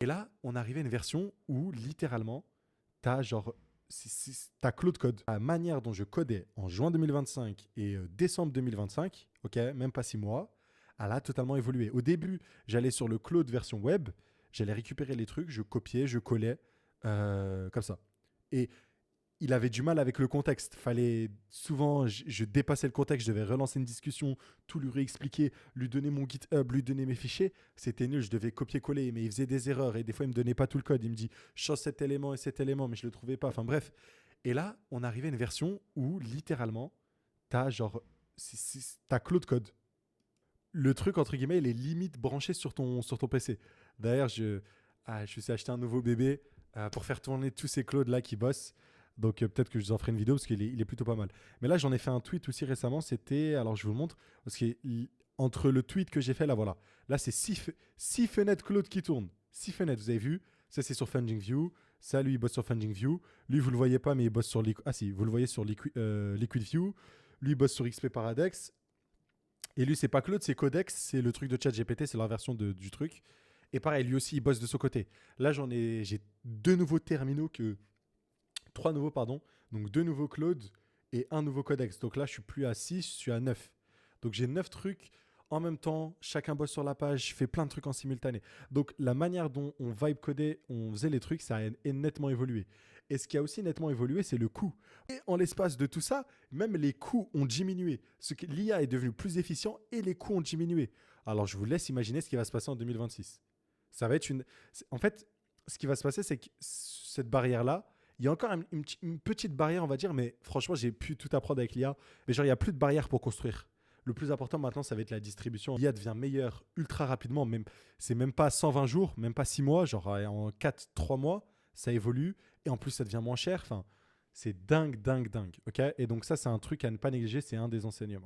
Et là, on arrivait à une version où littéralement, t'as genre, t'as Claude Code. La manière dont je codais en juin 2025 et décembre 2025, ok, même pas 6 mois, elle a totalement évolué. Au début, j'allais sur le Claude version web, j'allais récupérer les trucs, je copiais, je collais, comme ça. Et il avait du mal avec le contexte. Fallait souvent, je dépassais le contexte, je devais relancer une discussion, tout lui réexpliquer, lui donner mon GitHub, lui donner mes fichiers. C'était nul, je devais copier-coller, mais il faisait des erreurs et des fois il me donnait pas tout le code. Il me dit change cet élément et cet élément, mais je le trouvais pas. Enfin bref. Et là, on arrivait à une version où littéralement, t'as genre, t'as Claude Code. Le truc entre guillemets, il est limite branché sur ton PC. D'ailleurs, je me suis acheté un nouveau bébé pour faire tourner tous ces Claudes là qui bossent. Donc peut-être que je vous en ferai une vidéo parce qu'il est plutôt pas mal. Mais là, j'en ai fait un tweet aussi récemment. C'était, alors je vous le montre, parce que entre le tweet que j'ai fait là, voilà. Là, c'est six fenêtres Claude qui tournent. Six fenêtres, vous avez vu. Ça, c'est sur FundingView. Ça, lui, il bosse sur FundingView. Lui, vous le voyez pas, mais il bosse sur Ah si, vous le voyez sur LiquidView. Lui, il bosse sur XP Paradex. Et lui, c'est pas Claude, c'est Codex. C'est le truc de ChatGPT, c'est la version du truc. Et pareil, lui aussi, il bosse de son côté. Là, j'ai deux nouveaux terminaux que trois nouveaux, pardon. Donc deux nouveaux Claude et un nouveau Codex. Donc là, je suis plus à 6, je suis à 9. Donc j'ai 9 trucs en même temps. Chacun bosse sur la page, je fais plein de trucs en simultané. Donc la manière dont on vibe codait, on faisait les trucs, ça a nettement évolué. Et ce qui a aussi nettement évolué, c'est le coût. Et en l'espace de tout ça, même les coûts ont diminué. L'IA est devenue plus efficient et les coûts ont diminué. Alors je vous laisse imaginer ce qui va se passer en 2026. Ça va être une... En fait, ce qui va se passer, c'est que cette barrière-là, il y a encore une petite barrière, on va dire, mais franchement, j'ai pu tout apprendre avec l'IA. Mais genre, il n'y a plus de barrière pour construire. Le plus important maintenant, ça va être la distribution. L'IA devient meilleure ultra rapidement. C'est même pas 120 jours, même pas 6 mois. Genre, en 4-3 mois, ça évolue. Et en plus, ça devient moins cher. Enfin, c'est dingue, dingue, dingue. Ok. Et donc, ça, c'est un truc à ne pas négliger. C'est un des enseignements.